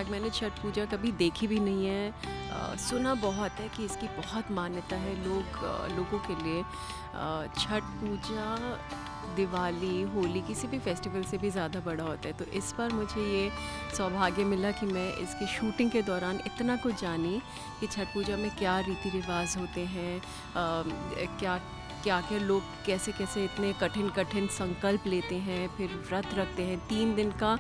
In fact मैंने छठ पूजा कभी देखी भी नहीं है। सुना बहुत है कि इसकी बहुत मान्यता है लोगों के लिए। छठ पूजा दिवाली, होली किसी भी फेस्टिवल से भी ज़्यादा बड़ा होता है। तो इस बार मुझे ये सौभाग्य मिला कि मैं इसकी शूटिंग के दौरान इतना कुछ जानी कि छठ पूजा में क्या रीति रिवाज होते हैं, क्या क्या क्या लोग कैसे कैसे इतने कठिन कठिन संकल्प लेते हैं, फिर व्रत रखते हैं 3 दिन का,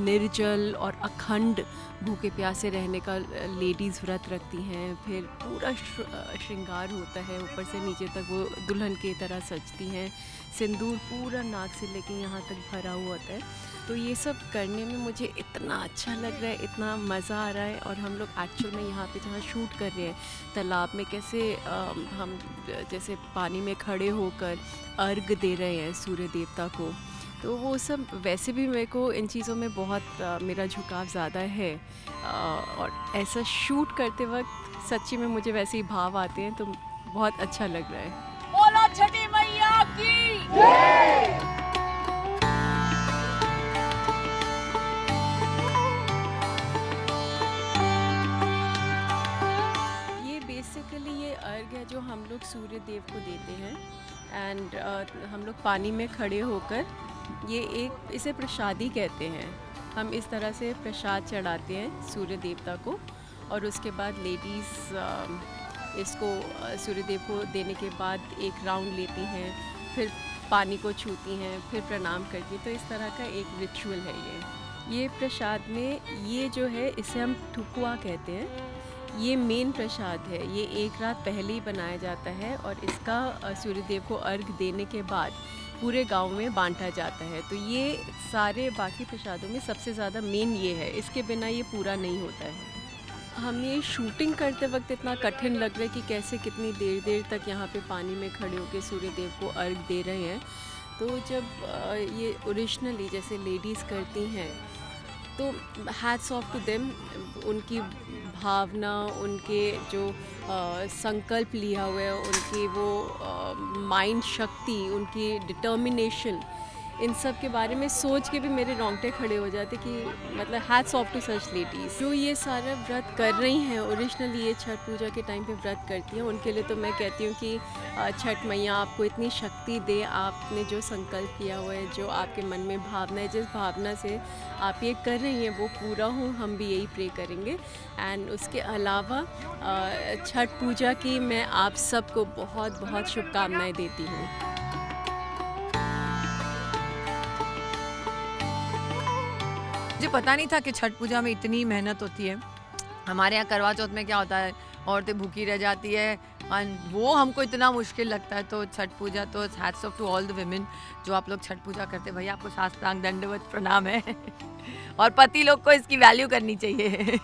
निर्जल और अखंड भूखे प्यासे रहने का लेडीज़ व्रत रखती हैं। फिर पूरा श्रृंगार होता है, ऊपर से नीचे तक वो दुल्हन की तरह सजती हैं, सिंदूर पूरा नाक से लेके यहाँ तक भरा हुआ होता है। तो ये सब करने में मुझे इतना अच्छा लग रहा है, इतना मज़ा आ रहा है। और हम लोग एक्चुअल में यहाँ पे जहाँ शूट कर रहे हैं तालाब में कैसे हम जैसे पानी में खड़े होकर अर्घ दे रहे हैं सूर्य देवता को, तो वो सब वैसे भी मेरे को इन चीज़ों में बहुत मेरा झुकाव ज़्यादा है। और ऐसा शूट करते वक्त सच्ची में मुझे वैसे ही भाव आते हैं, तो बहुत अच्छा लग रहा है। बोलो छठी मैया की। ये बेसिकली ये अर्घ है जो हम लोग सूर्य देव को देते हैं। एंड हम लोग पानी में खड़े होकर ये एक इसे प्रसादी कहते हैं। हम इस तरह से प्रसाद चढ़ाते हैं सूर्य देवता को, और उसके बाद लेडीज़ इसको सूर्य देव को देने के बाद एक राउंड लेती हैं, फिर पानी को छूती हैं, फिर प्रणाम करती हैं। तो इस तरह का एक रिचुअल है ये प्रसाद में ये जो है इसे हम ठुकुआ कहते हैं। ये मेन प्रसाद है, ये एक रात पहले ही बनाया जाता है और इसका सूर्यदेव को अर्घ देने के बाद पूरे गांव में बांटा जाता है। तो ये सारे बाकी प्रसादों में सबसे ज़्यादा मेन ये है, इसके बिना ये पूरा नहीं होता है। हमें शूटिंग करते वक्त इतना कठिन लग रहा है कि कैसे कितनी देर देर तक यहाँ पे पानी में खड़े होकर सूर्यदेव को अर्घ दे रहे हैं। तो जब ये ओरिजिनली जैसे लेडीज़ करती हैं तो हैट्स ऑफ टू देम, उनकी भावना, उनके जो संकल्प लिया हुआ है, उनकी वो माइंड शक्ति, उनकी डिटर्मिनेशन, इन सब के बारे में सोच के भी मेरे रोंगटे खड़े हो जाते कि मतलब hats off to such ladies जो ये सारा व्रत कर रही हैं। ओरिजिनली ये छठ पूजा के टाइम पे व्रत करती हैं। उनके लिए तो मैं कहती हूँ कि छठ मैया आपको इतनी शक्ति दे, आपने जो संकल्प किया हुआ है, जो आपके मन में भावना है, जिस भावना से आप ये कर रही हैं वो पूरा हो, हम भी यही प्रे करेंगे। एंड उसके अलावा छठ पूजा की मैं आप सबको बहुत बहुत शुभकामनाएँ देती हूँ। मुझे पता नहीं था कि छठ पूजा में इतनी मेहनत होती है। हमारे यहाँ करवा चौथ में क्या होता है, औरतें भूखी रह जाती है और वो हमको इतना मुश्किल लगता है। तो छठ पूजा तो hats off to all the women जो आप लोग छठ पूजा करते हैं। भैया आपको साष्टांग दंडवत प्रणाम है और पति लोग को इसकी वैल्यू करनी चाहिए।